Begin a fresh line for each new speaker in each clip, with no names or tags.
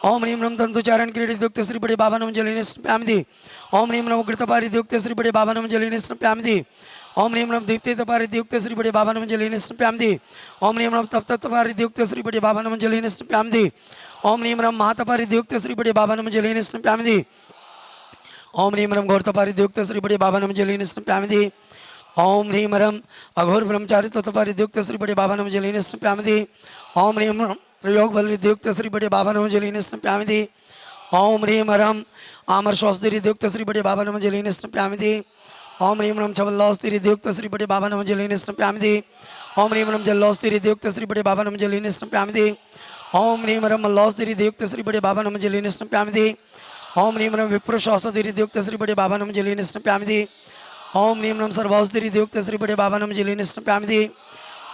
ओम ह्रीं रम तंतुचारण क्रीडितयुक्त श्री बड़े बाबा नम जलेन स्नप्यामिति। ओम ह्रीं रम उग्रतपारितयुक्त श्री बड़े बाबा नम जलेन स्नप्यामिति। ओम ह्रीं रम दीप्तितपारितयुक्त श्री बड़े बाबा नम जलेन स्नप्यामिति। ओम ह्रीं रम तप्तपारितयुक्त श्री बड़े बाबा नम जलेन स्नप्यामिति। ओम ह्रीं रम महातपारितयुक्त श्री बड़े बाबा नम जलेन स्नप्यामिति। ओम ह्रीं रम घोरतपारितयुक्त श्री बड़े बाबा नम जलेन स्नप्यामिति। ओम ह्रीं रम अघोर ब्रह्मचारित्वपारितयुक्त श्री बड़े बाबा नम जलेन स्नप्यामिति। ओम ह्रीं रम प्रयोग बलयुक्त श्री बड़े बाबा नम जलेन स्नप्यामिति। ओम ह्रीं रम आमर श्वासयुक्त श्री बड़े बाबा नम जलेन स्नप्यामिति। ओम ह्रीं रम छबल्लास्तियुक्त श्री बड़े बाबा नम जलेन स्नप्यामिति। ओम ह्रीं रम जल्लास्तियुक्त श्री बड़े बाबा नम जलेन स्नप्यामिति। ओम ह्रीं रम मल्लास्तियुक्त श्री बड़े बाबा नम जलेन स्नप्यामिति। ओम ह्रीं रम विप्रश्वासयुक्त श्री बड़े बाबा नम जलेन स्नप्यामिति। ओम ह्रीं रम सर्वास्तियुक्त श्री बड़े बाबा नम जलेन स्नप्यामिति।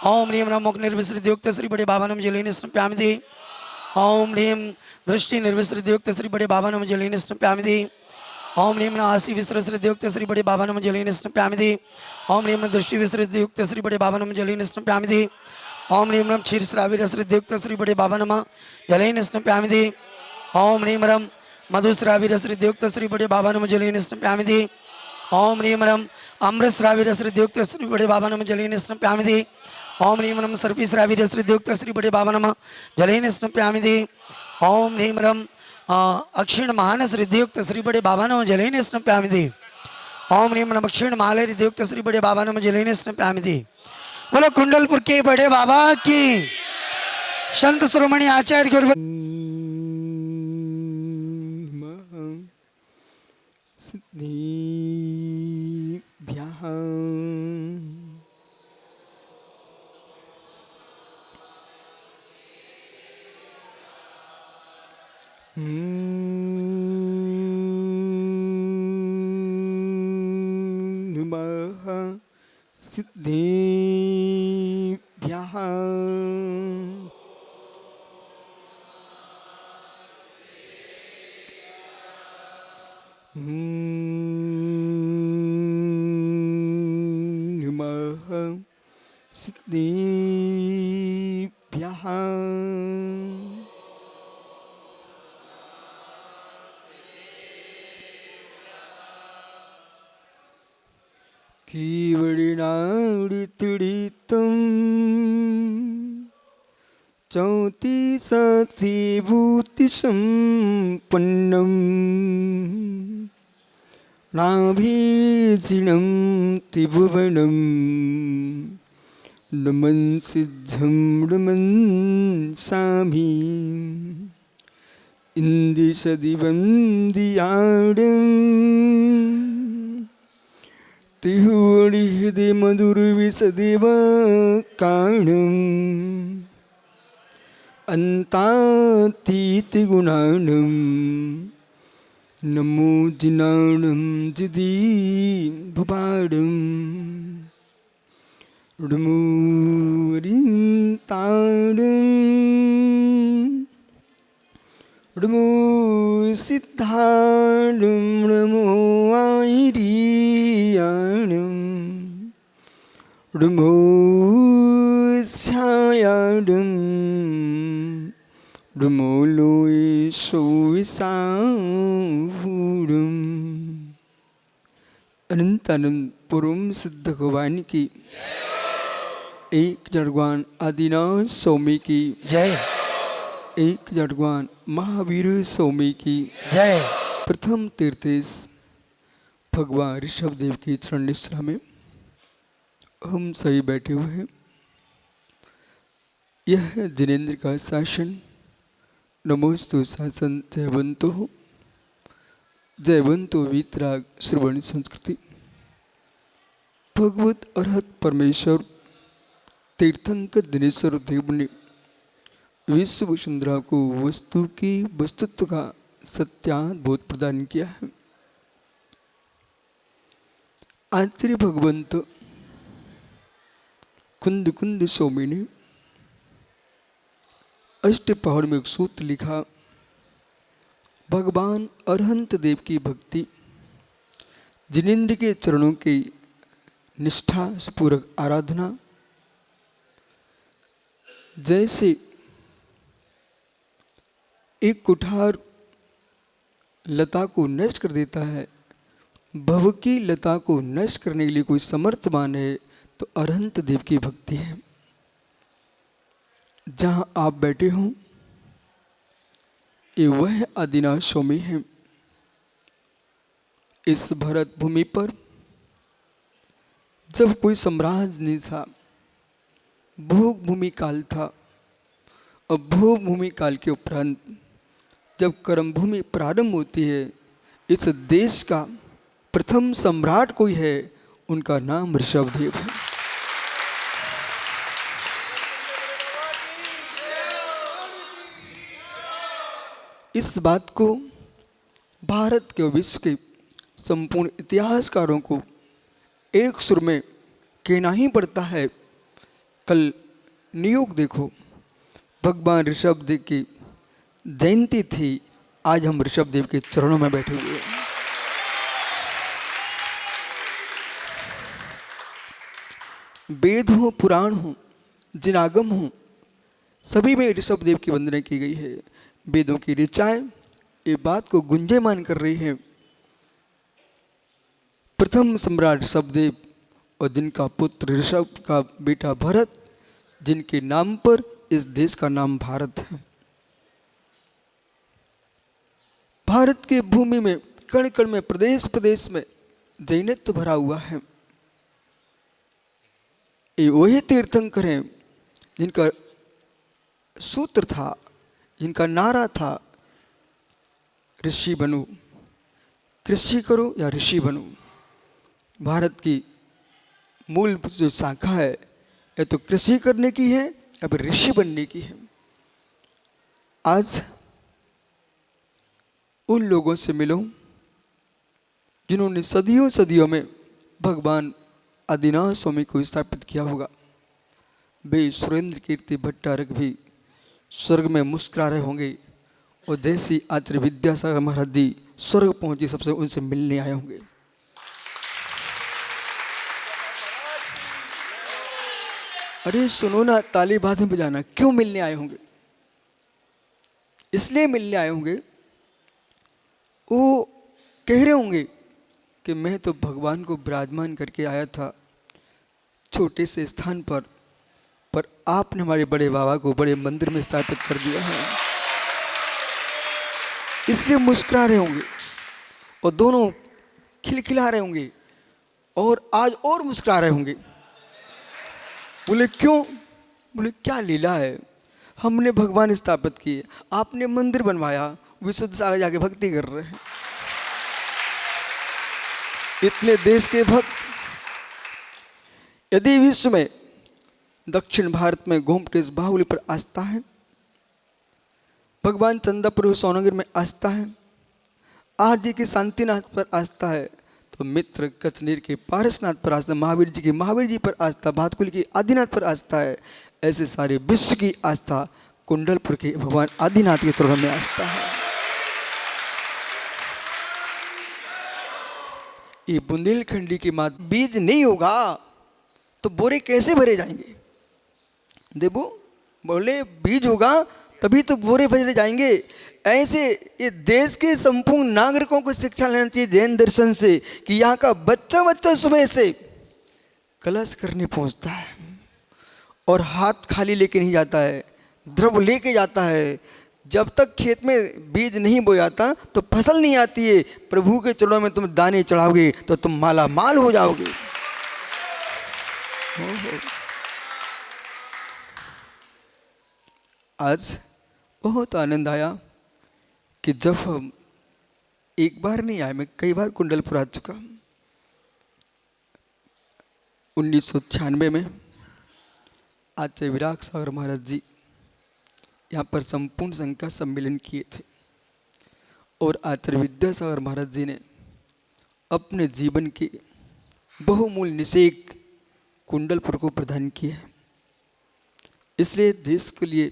ओम ह्रीं रम मुख निर्विसृतयुक्त श्री बड़े बाबा नम जलेन स्नप्यामिति। ओम ह्रीं दृष्टि निर्विसृतयुक्त श्री बड़े बाबा नम जलेन स्नप्यामिति। ओम ह्रीं आसी विसृतयुक्त श्री बड़े बाबा नम जलेन स्नप्यामिति। ओम ह्रीं दृष्टि विसृतयुक्त श्री बड़े बाबा नम जलेन स्नप्यामिति। ओम ह्रीं रम क्षीरस्राविरसृतयुक्त श्री बड़े बाबा नम जलेन स्नप्यामिति। ओम ह्रीं रम मधुस्राविरसृतयुक्त श्री बड़े बाबा नम जलेन स्नप्यामिति। ओम ह्रीं रम अमृतस्राविरसृतयुक्त श्री बड़े बाबा नम जलेन स्नप्यामिति। ओम ह्रीं रम सर्पिस्राविरसृतयुक्त श्री बड़े बाबा नम जलेन स्नप्यामिति। ओम ह्रीं रम अक्षीण महानसृतयुक्त श्री बड़े बाबा नम जलेन स्नप्यामिति। ओम ह्रीं रम अक्षीण महालययुक्त श्री बड़े बाबा नम जलेन स्नप्यामिति। बोलो कुंडलपुर के बड़े बाबा की संत शिरोमणि आचार्य गुरु
नमः सिद्धिभ्यः नमः सिद्धिभ्यः कीवडिनाडितुडितं चौतिसत्सिभूतिसम्पन्नं नाभिजिनं त्रिभुवनं नमन् सिद्धं नमन् सामि इन्दिशदिवं दियाडम् तिहुवडिहृदे मधुरविसदेव काणम् अन्तातीतिगुणाणं नमो जिनाणं जिदी भुपाडम् उडमूरिन्ताडम् उडमू सिद्धाडं नमो आयिरियाणम् उडमू छायाडम् उडमू लोय सोविसाहुडम्। अनंत अनंत परम सिद्ध भगवान की एक जड़वान आदिनाथ स्वामी की
जय।
एक जड़वान महावीर स्वामी की
जय।
प्रथम तीर्थेश भगवान ऋषभ देव की चरण निष्ठा में हम सभी बैठे हुए हैं। यह जिनेन्द्र का शासन नमोस्तु शासन जयवंतो वीतराग श्रवण संस्कृति भगवत अरहत परमेश्वर तीर्थंकर दिनेश्वर देव ने विश्व वसुंधरा को वस्तु की वस्तुत्व का सत्याद्भुत प्रदान किया है। आचार्य भगवंत कुंद कुंद स्वामी ने अष्टपहर में एक सूत्र लिखा। भगवान अरहंत देव की भक्ति जिनेन्द्र के चरणों की निष्ठा पूर्वक आराधना जैसे एक कुठार लता को नष्ट कर देता है, भव की लता को नष्ट करने के लिए कोई समर्थवान है तो अरहंत देव की भक्ति है। जहां आप बैठे हो ये वह आदिनाथ स्वामी है। इस भरत भूमि पर जब कोई सम्राट नहीं था, भोग भूमि काल था, और भोग भूमि काल के उपरांत जब कर्म भूमि प्रारंभ होती है, इस देश का प्रथम सम्राट कोई है, उनका नाम ऋषभदेव है। इस बात को भारत के विश्व के संपूर्ण इतिहासकारों को एक सुर में कहना ही पड़ता है। कल नियोग देखो, भगवान ऋषभदेव की जयंती थी, आज हम ऋषभदेव के चरणों में बैठे हुए हैं। वेद हो, पुराण हो, जिनागम हो, सभी में ऋषभदेव की वंदना की गई है। वेदों की ऋचाएं ये बात को गुंजयमान कर रही है, प्रथम सम्राट ऋषभदेव और जिनका पुत्र ऋषभ का बेटा भरत, जिनके नाम पर इस देश का नाम भारत है। भारत की भूमि में कण कण में, प्रदेश प्रदेश में जैनत्व भरा हुआ है। ये वही तीर्थंकर हैं जिनका सूत्र था, जिनका नारा था, ऋषि बनो, कृषि करो या ऋषि बनो। भारत की मूल जो शाखा है, या तो कृषि करने की है या फिर ऋषि बनने की है। आज उन लोगों से मिलो जिन्होंने सदियों सदियों में भगवान आदिनाथ स्वामी को स्थापित किया होगा। वे सुरेंद्र कीर्ति भट्टारक भी स्वर्ग में मुस्कुरा रहे होंगे, और जैसी आचार्य विद्यासागर महाराज जी स्वर्ग पहुंचे, सबसे उनसे मिलने आए होंगे। अरे सुनो ना, ताली बाद में बजाना। क्यों मिलने आए होंगे? इसलिए मिलने आए होंगे, वो कह रहे होंगे कि मैं तो भगवान को विराजमान करके आया था छोटे से स्थान पर आपने हमारे बड़े बाबा को बड़े मंदिर में स्थापित कर दिया है। इसलिए मुस्कुरा रहे होंगे, और दोनों खिलखिला रहे होंगे, और आज और मुस्कुरा रहे होंगे। बोले क्यों? बोले क्या लीला है, हमने भगवान स्थापित किए, आपने मंदिर बनवाया, विशुद्ध सागर जाके भक्ति कर रहे हैं। इतने देश के भक्त, यदि विश्व में दक्षिण भारत में गोमटेश बाहुली पर आस्था है, भगवान चंदापुर सोनगिर में आस्था है, आरजी की शांतिनाथ पर आस्था है, तो मित्र कचनीर के पारसनाथ पर आस्था, महावीर जी की महावीर जी पर आस्था, भातकुल की आदिनाथ पर आस्था है। ऐसे सारे विश्व की आस्था कुंडलपुर के भगवान आदिनाथ के चरणों में आस्था है। ये बुंदेलखंडी की मात बीज नहीं होगा तो बोरे कैसे भरे जाएंगे? देखो, बोले बीज होगा तभी तो बोरे भरे जाएंगे। ऐसे ये देश के संपूर्ण नागरिकों को शिक्षा लेना चाहिए जैन दर्शन से, कि यहाँ का बच्चा बच्चा सुबह से कलश करने पहुँचता है और हाथ खाली लेके नहीं जाता है, द्रव्य लेके जाता है। जब तक खेत में बीज नहीं बोयाता तो फसल नहीं आती है। प्रभु के चरणों में तुम दाने चढ़ाओगे तो तुम माला माल हो जाओगे। आज बहुत आनंद आया कि जब हम एक बार नहीं आए, मैं कई बार कुंडलपुर आ चुका। 1996 में आचार्य विराग सागर महाराज जी यहाँ पर संपूर्ण संघ का सम्मेलन किए थे, और आचार्य विद्यासागर महाराज जी ने अपने जीवन के बहुमूल निषेक कुंडलपुर को प्रदान किए हैं। इसलिए देश के लिए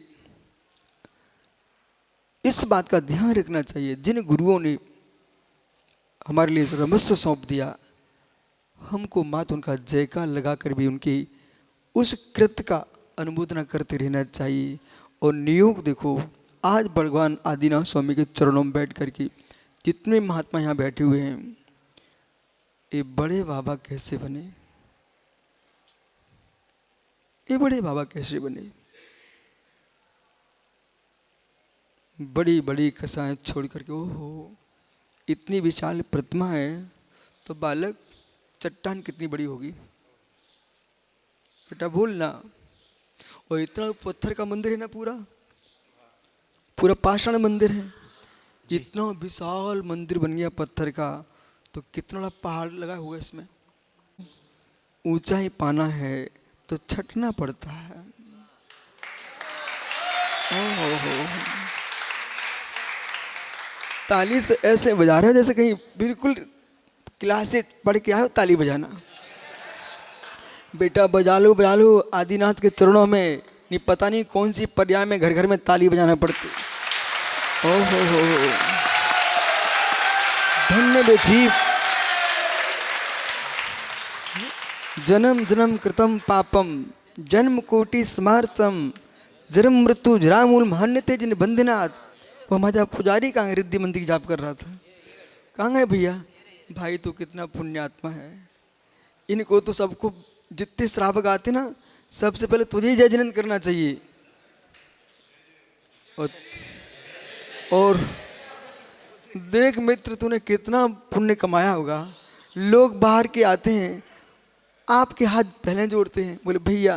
इस बात का ध्यान रखना चाहिए, जिन गुरुओं ने हमारे लिए सर्वस्व सौंप दिया, हमको मात्र उनका जयकार लगाकर भी उनकी उस कृत्य का अनुमोदना करते रहना चाहिए। और नियोग देखो, आज भगवान आदिनाथ स्वामी के चरणों में बैठ करके जितने महात्मा यहाँ बैठे हुए हैं, ये बड़े बाबा कैसे बने, ये बड़े बाबा कैसे बने। बड़ी बड़ी कसाएं छोड़ करके, ओहो इतनी विशाल प्रतिमा है तो बालक चट्टान कितनी बड़ी होगी बेटा, बोलना। और इतना पत्थर का मंदिर है ना, पूरा पूरा पाषाण मंदिर है। इतना विशाल मंदिर बन गया पत्थर का, तो कितना बड़ा पहाड़ लगा हुआ इसमें। ऊंचाई पाना है तो छटना पड़ता है। हो। ताली से ऐसे बजा रहे हो जैसे कहीं बिल्कुल क्लास से पढ़ के आए हो ताली बजाना। बेटा बजा लो आदिनाथ के चरणों में। नहीं पता नहीं कौन सी पर्याय में घर घर में ताली बजाना पड़ती। हो धन्य बे जीव, जन्म जन्म कृतम पापम जन्म कोटि स्मार्तम जन्म मृत्यु जरामूल महान्यते जिन बंधनाथ। वो हमारा पुजारी कहाँ है, रिद्धि मंदिर जाप कर रहा था, कहाँ है भैया? भाई तो कितना पुण्यात्मा है। इनको तो सबको जितने श्रावक आते ना, सबसे पहले तुझे ही जय जिनंद करना चाहिए। और देख मित्र, तूने कितना पुण्य कमाया होगा। लोग बाहर के आते हैं, आपके हाथ पहले जोड़ते हैं, बोले भैया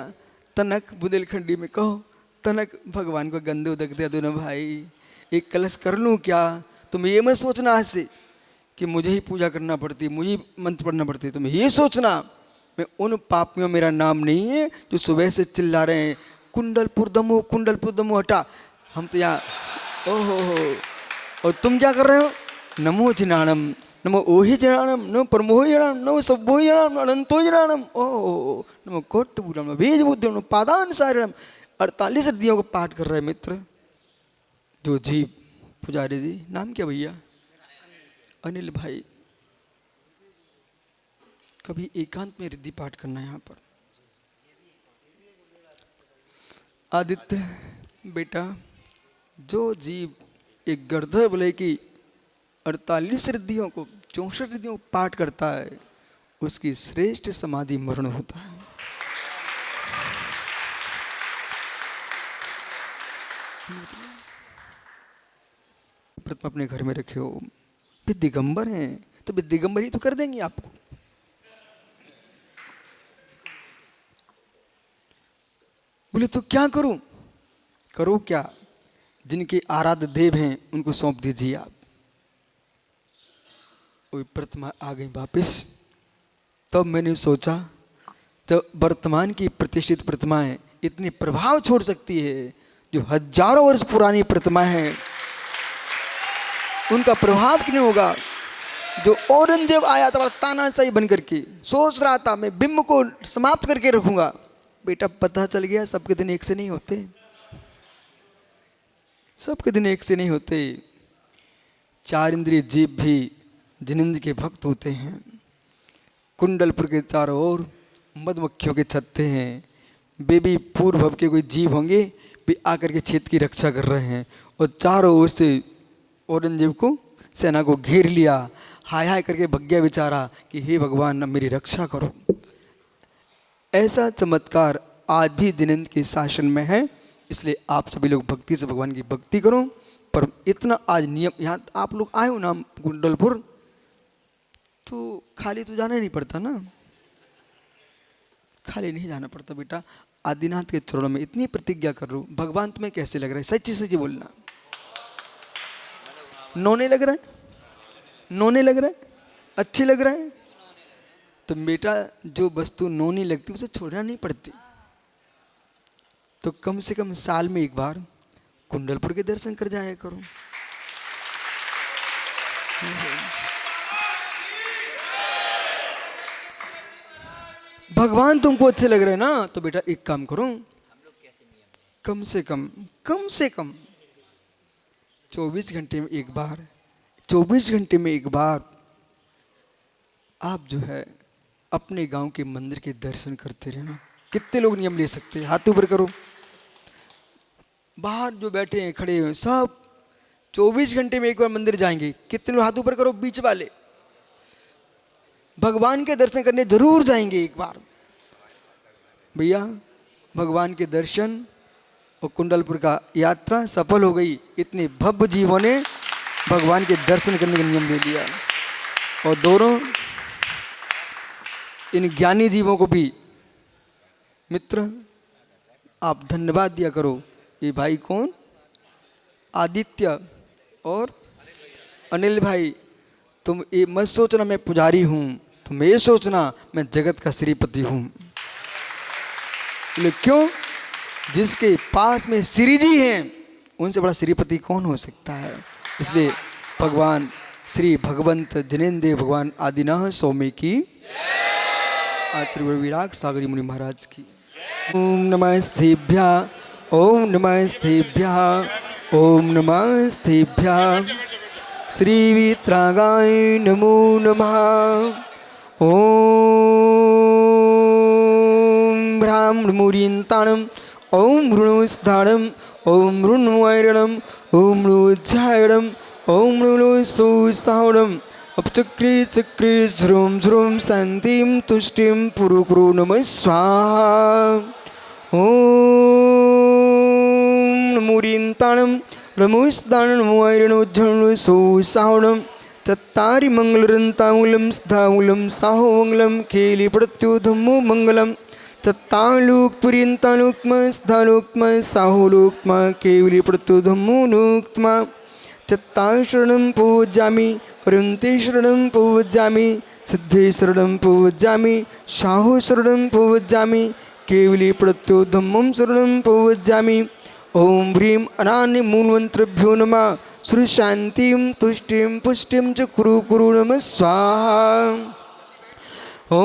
तनक बुंदेलखंडी में कहो, तनक भगवान को गंदे उदक दे दो ना भाई, एक कलश कर लूँ क्या? तुम ये मत सोचना आज से कि मुझे ही पूजा करना पड़ती, मुझे ही मंत्र पढ़ना पड़ती। तुम ये सोचना मैं उन पापियों मेरा नाम नहीं है जो सुबह से चिल्ला रहे हैं कुंडलपुर दमो हटा। हम तो यहाँ ओहो हो। और तुम क्या कर रहे हो? नमो जिनाणम, नमो ओहि जनाणम, नमो परमोहि जनाणम, नमो सब्बोहि जनाणम, अनंतो जनाणम, ओहो नमो कोट्टबूलम, नमो बीज बुद्धि, नमो पादान सारणम। 48 रिद्धियों को पाठ कर रहे हैं मित्र। जो जी पुजारी जी, नाम क्या भैया? अनिल भाई। कभी एकांत में रिद्धि पाठ करना है यहाँ पर। आदित्य बेटा, जो जीव एक गर्दर बोले कि 48 रिद्धियों को 64 रिद्धियों को पाठ करता है, उसकी श्रेष्ठ समाधि मरण होता है। प्रतिमा अपने घर में रखे हो, वे दिगंबर हैं तो वे दिगंबर ही तो कर देंगे आपको। बोले तो क्या करूं? करो क्या? जिनके आराध्य देव हैं उनको सौंप दीजिए आप। वही प्रतिमा आ गई वापिस। तब मैंने सोचा, जब वर्तमान की प्रतिष्ठित प्रतिमाएं इतनी प्रभाव छोड़ सकती है, जो हजारों वर्ष पुरानी प्रतिमा है उनका प्रभाव क्यों नहीं होगा? जो औरंगजेब आया था तानाशाही बन करके, सोच रहा था मैं बिंब को समाप्त करके रखूंगा। बेटा पता चल गया सबके दिन एक से नहीं होते, सबके दिन एक से नहीं होते। 4 इंद्रिय जीव भी जिनेंद्र के भक्त होते हैं। कुंडलपुर के चारों ओर मधुमक्खियों के छत्ते हैं। वे भी पूर्व भव के कोई जीव होंगे, वे आकर के क्षेत्र की रक्षा कर रहे हैं। और चारों ओर से औरंगजेब को सेना को घेर लिया। हाय हाय करके भग्या बेचारा कि हे भगवान अब मेरी रक्षा करो। ऐसा चमत्कार आज भी जिनेंद्र के शासन में है। इसलिए आप सभी लोग भक्ति से भगवान की भक्ति करो। पर इतना आज नियम, यहाँ आप लोग आए हो ना कुंडलपुर, तो खाली तो जाना ही नहीं पड़ता ना, खाली नहीं जाना पड़ता बेटा। आदिनाथ के चरणों में इतनी प्रतिज्ञा कर रहा हूँ। भगवान तुम्हें कैसे लग रहा है? सच्ची सच्ची बोलना। नौने लग रहा है? नौने लग रहा है? अच्छी लग रहा है? तो बेटा जो वस्तु नौनी लगती उसे छोड़ना नहीं पड़ती। तो कम से कम साल में एक बार कुंडलपुर के दर्शन कर जाया करो। भगवान तुमको अच्छे लग रहे हैं ना, तो बेटा एक काम करो, कम से कम 24 घंटे में एक बार, 24 घंटे में एक बार आप जो है अपने गांव के मंदिर के दर्शन करते रहना। कितने लोग नियम ले सकते हैं? हाथ ऊपर करो। बाहर जो बैठे हैं खड़े हैं सब 24 घंटे में एक बार मंदिर जाएंगे। कितने लोग हाथ ऊपर करो, बीच वाले भगवान के दर्शन करने जरूर जाएंगे एक बार। भैया भगवान के दर्शन और कुंडलपुर का यात्रा सफल हो गई। इतने भव्य जीवों ने भगवान के दर्शन करने का नियम दे दिया। और दोनों इन ज्ञानी जीवों को भी मित्र आप धन्यवाद दिया करो। ये भाई कौन, आदित्य और अनिल भाई, तुम ये मत सोचना मैं पुजारी हूँ, तुम ये सोचना मैं जगत का श्रीपति हूँ। क्यों? जिसके पास में श्री जी हैं उनसे बड़ा श्रीपति कौन हो सकता है। इसलिए भगवान श्री भगवंत जनेन्द्र भगवान आदिनाथ स्वामी की, आचार्य विराग सागरी मुनि महाराज की। ओम नमस्तेभ्यः, ओम नमस्तेभ्यः, ओम नमस्तेभ्यः। श्री वीतरागाय नमो नमः। ओम ब्राह्मण मुरीन्ताणम, ओम ऋणुस्थाणम, ओम ऋणुवैरणम, ओम ऋणुज्जायणम, ओम ऋणुसुसावणम। अपचक्रे चक्रे झ्रुम झ्रुम शांतिम तुष्टिम पुरुकुरु नमः स्वाहा। ओम मुरीन्ताणम रमुस्दानं वैरणोज्झनुसुसावणम। चत्तारि मंगलरन्तामूलं स्थामूलं साहोमंगलं केलि प्रत्युधमो मंगलम। चत्तालुक्पुरीन्तालुक्म स्थालुक्म साहोलुक्म केवली प्रत्युधमो नुक्म। चत्ताशरणं पूज्यामि वृन्ति शरणं पूज्यामि, सिद्धि शरणं पूज्यामि, शाहु शरणं पूज्यामि, केवली प्रत्युधम्मं शरणं पूज्यामि। ओम ह्रीं अनान्य मूलमंत्रेभ्यो नमः। श्री शांतिं तुष्टिं पुष्टिं च कुरु कुरु नमः स्वाहा। ओम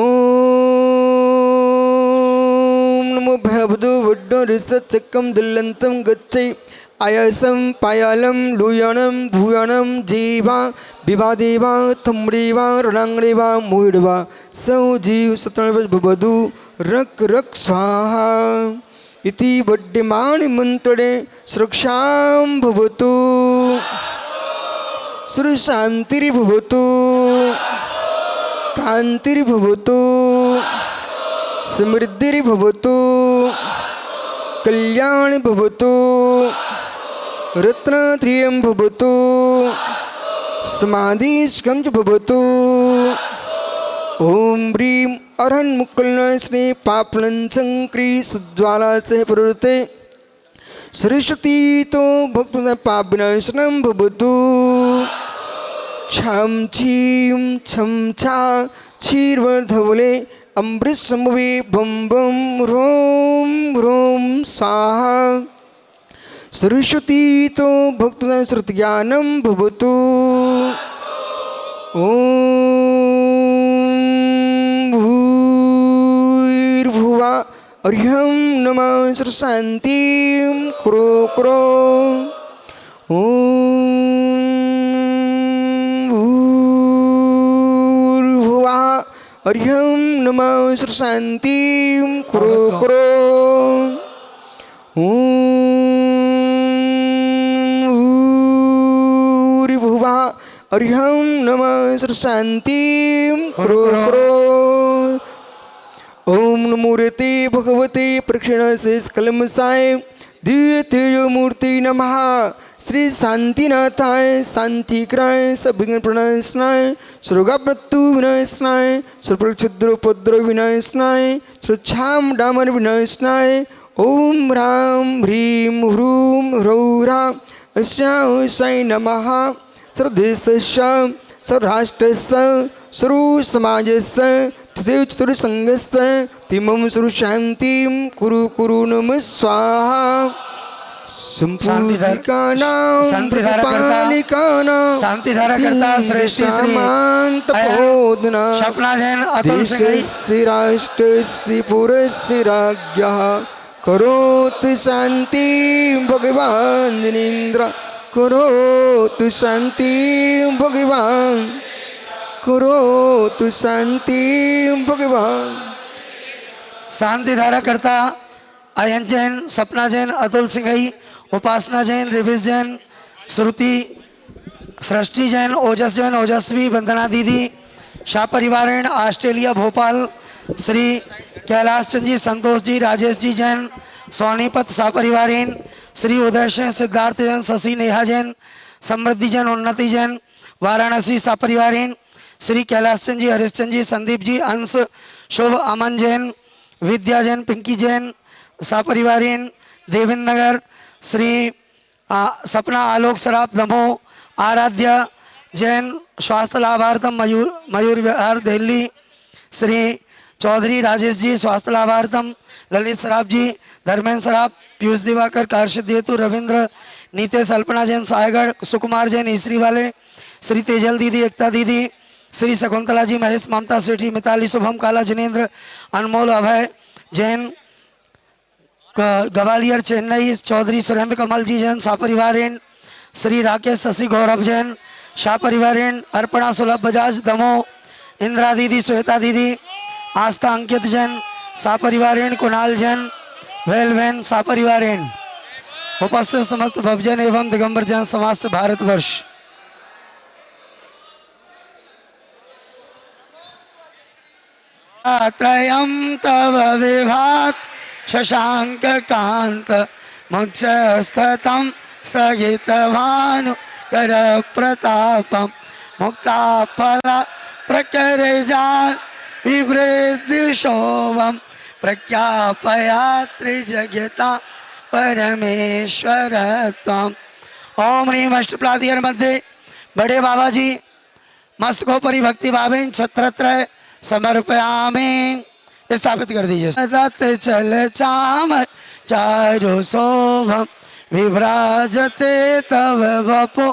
नमो भगवतो वड्डोरिसच्चकं दिल्लन्तं गच्छै। आयसं पायालं लूयनं भूयनं जीवा विवादेवा थम्बड़ेवा रणांगड़ेवा मोड़वा सौ जीव सतर्वभवधु रक रक स्वाहा। इति वड्यमाण मंत्रे सुरक्षां भवतु, सुरशान्तिर्भवतु, कान्तिर्भवतु, समृद्धिर्भवतु, कल्याण भवतु, रत्नत्रयं भवतु, समाधिष्कं च भवतु। ओम ह्रीं अरहन् मुकुलस्ने पापलंचंक्री सुज्वाला से प्रवृत्ते सरस्वती तो भक्तों पापनाशनं भवतु। छम छीं छम छा क्षीरवर्धवले अमृत समवे बम बम रोम रोम स्वाहा। सरस्वती तो भक्तों श्रुति ज्ञानं भवतु। ओम भूर्भुवा अर्यं नमः शांतिं कुरु कुरु। ओम भूर्भुवा अर्यं नमः शांतिं कुरु कुरु। अर्यं नमः शांतिं कुरु कुरु। ओम नमोते भगवते प्रक्षिणसे स्कलमसाय दिव्य तेज मूर्ति नमः। श्री शांतिनाथाय शांतिक्राय सविघ्न प्रणाशनाय स्वर्गापत्तु विनाशनाय सर्वक्षुद्रोपद्र विनाशनाय स्वच्छाम डामर विनाशनाय। ओम ह्रां ह्रीं ह्रूं ह्रौरा अस्याय नमः। सर्वदेशस्य सर्वराष्ट्रस्य सर्वसमाजस्य तथैव चतुर्संघस्य तिमं सर्वशान्तिं कुरु कुरु नमः स्वाहा।
शांतिधारा करता श्रेष्ठ सपना जैन अतुल सिंह
राष्ट्रस्य पुरस्य राज्ञः करोतु शांति भगवान जनेन्द्र। करोतु शांति भगवान, करोतु शांति भगवान।
शांति धारा करता अयन जैन सपना जैन अतुल सिंह उपासना जैन, रिविज जैन, श्रुति, सृष्टि जैन, ओजस जैन, ओजस्वी, वंदना दीदी, शाह परिवारण, ऑस्ट्रेलिया भोपाल, श्री कैलाश चंद जी, संतोष जी, राजेश जी जैन, सोनीपत शाह परिवारण, श्री उदय जैन, सिद्धार्थ जैन, शशि नेहा जैन, समृद्धि जैन, उन्नति जैन, वाराणसी शाह परिवारण, श्री कैलाश चंद जी, हरीशचंद जी, संदीप जी, अंश, शुभ, अमन जैन, विद्या जैन, पिंकी जैन, शाह परिवारण, देवेंद्र नगर, श्री सपना आलोक सराफ दमो, आराध्या जैन, स्वास्थ्य लाभार्थम मयूर विहार दिल्ली, श्री चौधरी राजेश जी, स्वास्थ्य लाभार्थम, ललित सराफ जी, धर्मेंद्र सराफ, पीयूष दिवाकर, कार्षित हेतु, रविंद्र, नीतेश, अल्पना जैन, सायगढ़, सुकुमार जैन, ईसरी वाले, श्री तेजल दीदी, एकता दीदी, श्री शकुंतला जी, महेश, ममता सेठी, मिताली, शुभम, काला, जिनेन्द्र, अनमोल, अभय जैन, गवालियर चेन्नई, चौधरी सुरेंद्र कमल जी जैन, शाह परिवारण, श्री राकेश, शशि, गौरव जैन, शाह परिवारण, अर्पणा, सुलभ बजाज दमो, इंदिरा दीदी, श्वेता दीदी, आस्था, अंकित जैन, शाह परिवारण, कुणाल जैन, वेलवैन, शाह परिवारण। उपस्थित समस्त भवजन एवं दिगंबर जैन समाज से भारतवर्ष। त्रयं तव विभात शशांक कांत मुक्षस्ततं स्थगितभानु कर प्रतापम मुक्ताफल प्रकरजान विवृद्धि शोभम प्रख्यापयात्रि जगता परमेश्वर त्वम्। ओम ह्रीं अष्टप्राधिकर मध्य बड़े बाबा जी मस्तकोपरि भक्ति भावेन छत्रत्रय समर्पयामि। स्थापित कर दीजिए। दत्त चल चाम चारु शोभम विभ्राजते तव वपो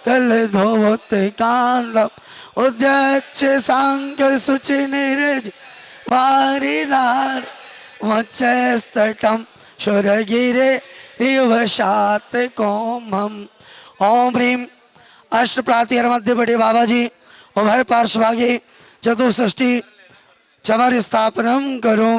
कल धोत कांदम उद्यक्ष सांक सुचि निरज वारिदार मत्स्यस्तटम शुरगिरे रिवशात कोमम। ओम ह्रीं अष्टप्रातिहर मध्य बड़े बाबा जी उभय पार्श्वभागे चतुष्षष्टि चमर स्थापनम करो।